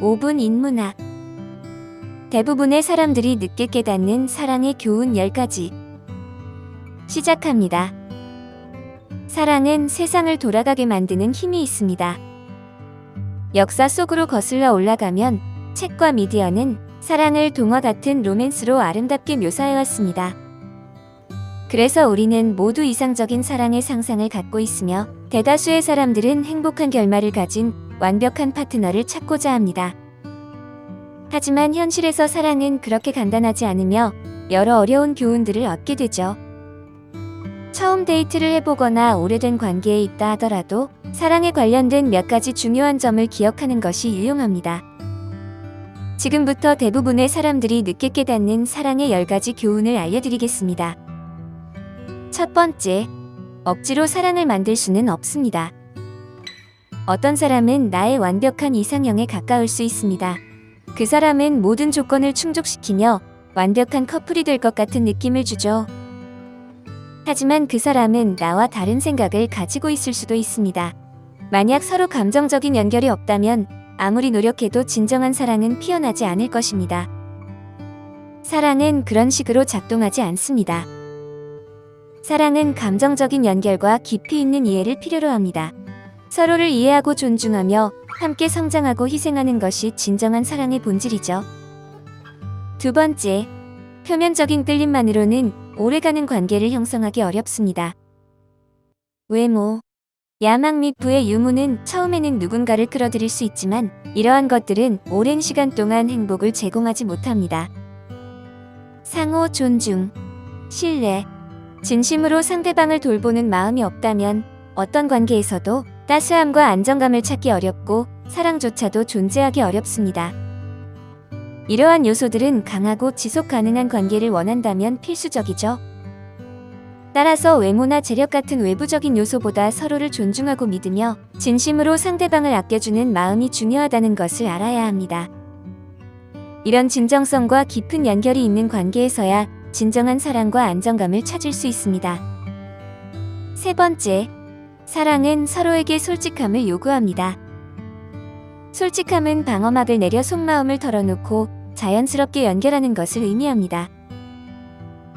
5분 인문학. 대부분의 사람들이 늦게 깨닫는 사랑의 교훈 10가지. 시작합니다. 사랑은 세상을 돌아가게 만드는 힘이 있습니다. 역사 속으로 거슬러 올라가면 책과 미디어는 사랑을 동화 같은 로맨스로 아름답게 묘사해왔습니다. 그래서 우리는 모두 이상적인 사랑의 상상을 갖고 있으며 대다수의 사람들은 행복한 결말을 가진 완벽한 파트너를 찾고자 합니다. 하지만 현실에서 사랑은 그렇게 간단하지 않으며 여러 어려운 교훈들을 얻게 되죠. 처음 데이트를 해보거나 오래된 관계에 있다 하더라도 사랑에 관련된 몇 가지 중요한 점을 기억하는 것이 유용합니다. 지금부터 대부분의 사람들이 늦게 깨닫는 사랑의 10가지 교훈을 알려드리겠습니다. 첫 번째, 억지로 사랑을 만들 수는 없습니다. 어떤 사람은 나의 완벽한 이상형에 가까울 수 있습니다. 그 사람은 모든 조건을 충족시키며 완벽한 커플이 될 것 같은 느낌을 주죠. 하지만 그 사람은 나와 다른 생각을 가지고 있을 수도 있습니다. 만약 서로 감정적인 연결이 없다면 아무리 노력해도 진정한 사랑은 피어나지 않을 것입니다. 사랑은 그런 식으로 작동하지 않습니다. 사랑은 감정적인 연결과 깊이 있는 이해를 필요로 합니다. 서로를 이해하고 존중하며 함께 성장하고 희생하는 것이 진정한 사랑의 본질이죠. 두 번째, 표면적인 끌림만으로는 오래가는 관계를 형성하기 어렵습니다. 외모, 야망 및 부의 유무는 처음에는 누군가를 끌어들일 수 있지만 이러한 것들은 오랜 시간 동안 행복을 제공하지 못합니다. 상호 존중, 신뢰, 진심으로 상대방을 돌보는 마음이 없다면 어떤 관계에서도 따스함과 안정감을 찾기 어렵고 사랑조차도 존재하기 어렵습니다. 이러한 요소들은 강하고 지속 가능한 관계를 원한다면 필수적이죠. 따라서 외모나 재력 같은 외부적인 요소보다 서로를 존중하고 믿으며 진심으로 상대방을 아껴주는 마음이 중요하다는 것을 알아야 합니다. 이런 진정성과 깊은 연결이 있는 관계에서야 진정한 사랑과 안정감을 찾을 수 있습니다. 세 번째, 사랑은 서로에게 솔직함을 요구합니다. 솔직함은 방어막을 내려 속마음을 털어놓고 자연스럽게 연결하는 것을 의미합니다.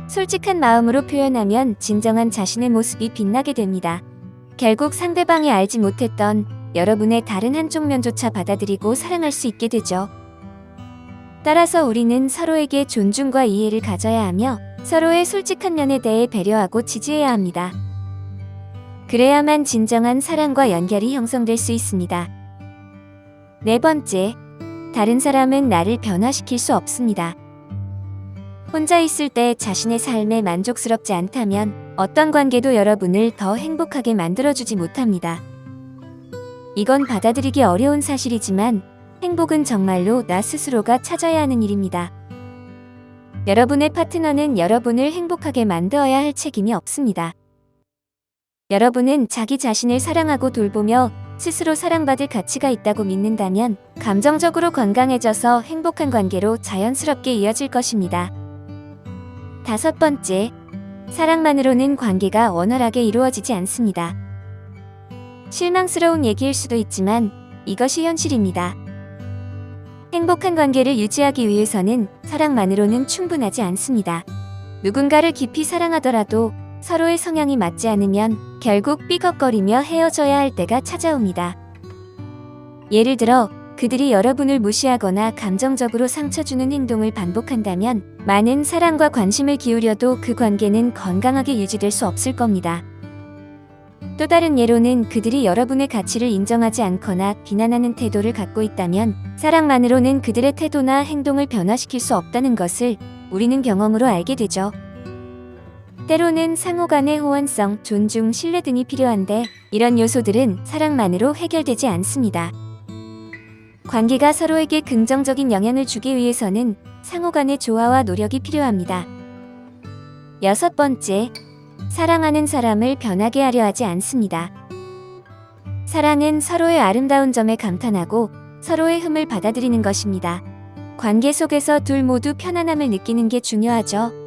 솔직한 마음으로 표현하면 진정한 자신의 모습이 빛나게 됩니다. 결국 상대방이 알지 못했던 여러분의 다른 한쪽 면조차 받아들이고 사랑할 수 있게 되죠. 따라서 우리는 서로에게 존중과 이해를 가져야 하며 서로의 솔직한 면에 대해 배려하고 지지해야 합니다. 그래야만 진정한 사랑과 연결이 형성될 수 있습니다. 네 번째, 다른 사람은 나를 변화시킬 수 없습니다. 혼자 있을 때 자신의 삶에 만족스럽지 않다면 어떤 관계도 여러분을 더 행복하게 만들어주지 못합니다. 이건 받아들이기 어려운 사실이지만 행복은 정말로 나 스스로가 찾아야 하는 일입니다. 여러분의 파트너는 여러분을 행복하게 만들어야 할 책임이 없습니다. 여러분은 자기 자신을 사랑하고 돌보며 스스로 사랑받을 가치가 있다고 믿는다면 감정적으로 건강해져서 행복한 관계로 자연스럽게 이어질 것입니다. 다섯 번째, 사랑만으로는 관계가 원활하게 이루어지지 않습니다. 실망스러운 얘기일 수도 있지만 이것이 현실입니다. 행복한 관계를 유지하기 위해서는 사랑만으로는 충분하지 않습니다. 누군가를 깊이 사랑하더라도 서로의 성향이 맞지 않으면 결국 삐걱거리며 헤어져야 할 때가 찾아옵니다. 예를 들어 그들이 여러분을 무시하거나 감정적으로 상처 주는 행동을 반복한다면 많은 사랑과 관심을 기울여도 그 관계는 건강하게 유지될 수 없을 겁니다. 또 다른 예로는 그들이 여러분의 가치를 인정하지 않거나 비난하는 태도를 갖고 있다면 사랑만으로는 그들의 태도나 행동을 변화시킬 수 없다는 것을 우리는 경험으로 알게 되죠. 때로는 상호 간의 호환성, 존중, 신뢰 등이 필요한데 이런 요소들은 사랑만으로 해결되지 않습니다. 관계가 서로에게 긍정적인 영향을 주기 위해서는 상호 간의 조화와 노력이 필요합니다. 여섯 번째, 사랑하는 사람을 변하게 하려 하지 않습니다. 사랑은 서로의 아름다운 점에 감탄하고 서로의 흠을 받아들이는 것입니다. 관계 속에서 둘 모두 편안함을 느끼는 게 중요하죠.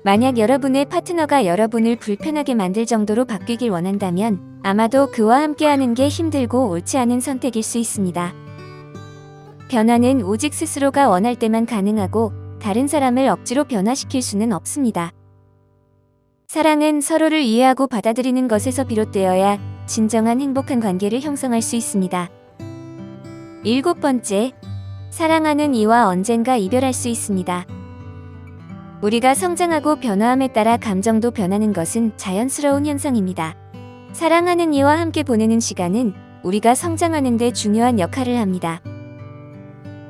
만약 여러분의 파트너가 여러분을 불편하게 만들 정도로 바뀌길 원한다면 아마도 그와 함께하는 게 힘들고 옳지 않은 선택일 수 있습니다. 변화는 오직 스스로가 원할 때만 가능하고 다른 사람을 억지로 변화시킬 수는 없습니다. 사랑은 서로를 이해하고 받아들이는 것에서 비롯되어야 진정한 행복한 관계를 형성할 수 있습니다. 7번째, 사랑하는 이와 언젠가 이별할 수 있습니다. 우리가 성장하고 변화함에 따라 감정도 변하는 것은 자연스러운 현상입니다. 사랑하는 이와 함께 보내는 시간은 우리가 성장하는 데 중요한 역할을 합니다.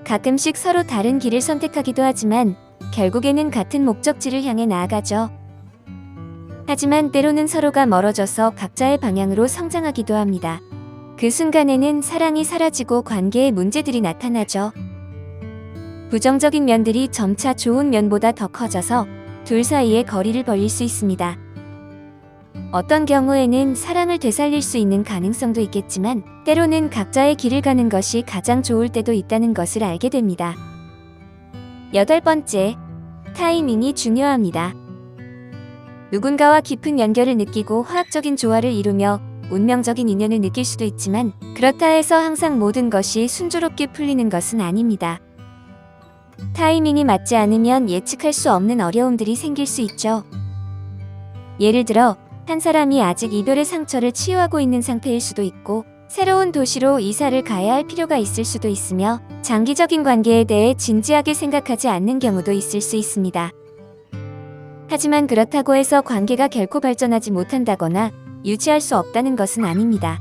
가끔씩 서로 다른 길을 선택하기도 하지만 결국에는 같은 목적지를 향해 나아가죠. 하지만 때로는 서로가 멀어져서 각자의 방향으로 성장하기도 합니다. 그 순간에는 사랑이 사라지고 관계에 문제들이 나타나죠. 부정적인 면들이 점차 좋은 면보다 더 커져서 둘 사이에 거리를 벌릴 수 있습니다. 어떤 경우에는 사랑을 되살릴 수 있는 가능성도 있겠지만 때로는 각자의 길을 가는 것이 가장 좋을 때도 있다는 것을 알게 됩니다. 8번째, 타이밍이 중요합니다. 누군가와 깊은 연결을 느끼고 화학적인 조화를 이루며 운명적인 인연을 느낄 수도 있지만 그렇다 해서 항상 모든 것이 순조롭게 풀리는 것은 아닙니다. 타이밍이 맞지 않으면 예측할 수 없는 어려움들이 생길 수 있죠. 예를 들어 한 사람이 아직 이별의 상처를 치유하고 있는 상태일 수도 있고 새로운 도시로 이사를 가야 할 필요가 있을 수도 있으며 장기적인 관계에 대해 진지하게 생각하지 않는 경우도 있을 수 있습니다. 하지만 그렇다고 해서 관계가 결코 발전하지 못한다거나 유지할 수 없다는 것은 아닙니다.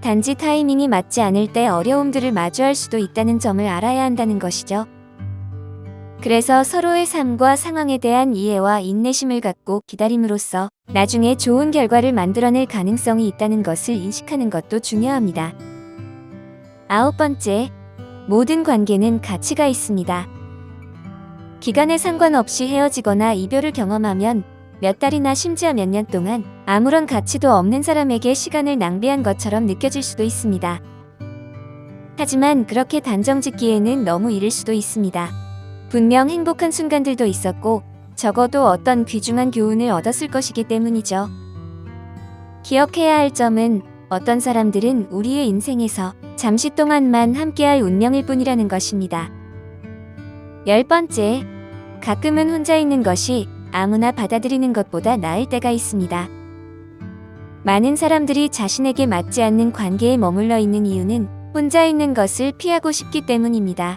단지 타이밍이 맞지 않을 때 어려움들을 마주할 수도 있다는 점을 알아야 한다는 것이죠. 그래서 서로의 삶과 상황에 대한 이해와 인내심을 갖고 기다림으로써 나중에 좋은 결과를 만들어낼 가능성이 있다는 것을 인식하는 것도 중요합니다. 9번째, 모든 관계는 가치가 있습니다. 기간에 상관없이 헤어지거나 이별을 경험하면 몇 달이나 심지어 몇 년 동안 아무런 가치도 없는 사람에게 시간을 낭비한 것처럼 느껴질 수도 있습니다. 하지만 그렇게 단정 짓기에는 너무 이를 수도 있습니다. 분명 행복한 순간들도 있었고 적어도 어떤 귀중한 교훈을 얻었을 것이기 때문이죠. 기억해야 할 점은 어떤 사람들은 우리의 인생에서 잠시 동안만 함께할 운명일 뿐이라는 것입니다. 10번째, 가끔은 혼자 있는 것이 아무나 받아들이는 것보다 나을 때가 있습니다. 많은 사람들이 자신에게 맞지 않는 관계에 머물러 있는 이유는 혼자 있는 것을 피하고 싶기 때문입니다.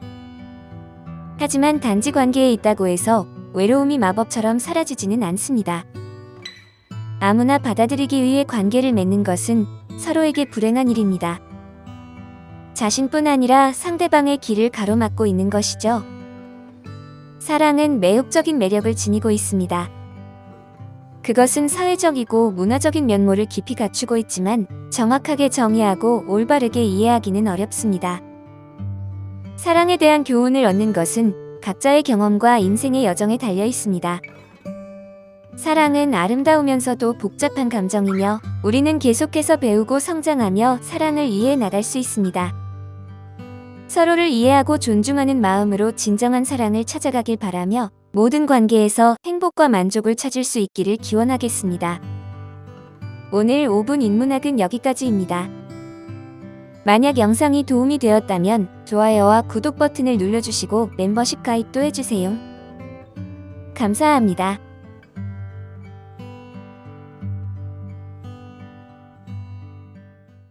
하지만 단지 관계에 있다고 해서 외로움이 마법처럼 사라지지는 않습니다. 아무나 받아들이기 위해 관계를 맺는 것은 서로에게 불행한 일입니다. 자신뿐 아니라 상대방의 길을 가로막고 있는 것이죠. 사랑은 매혹적인 매력을 지니고 있습니다. 그것은 사회적이고 문화적인 면모를 깊이 갖추고 있지만 정확하게 정의하고 올바르게 이해하기는 어렵습니다. 사랑에 대한 교훈을 얻는 것은 각자의 경험과 인생의 여정에 달려 있습니다. 사랑은 아름다우면서도 복잡한 감정이며 우리는 계속해서 배우고 성장하며 사랑을 이해해 나갈 수 있습니다. 서로를 이해하고 존중하는 마음으로 진정한 사랑을 찾아가길 바라며 모든 관계에서 행복과 만족을 찾을 수 있기를 기원하겠습니다. 오늘 5분 인문학은 여기까지입니다. 만약 영상이 도움이 되었다면 좋아요와 구독 버튼을 눌러주시고 멤버십 가입도 해주세요. 감사합니다.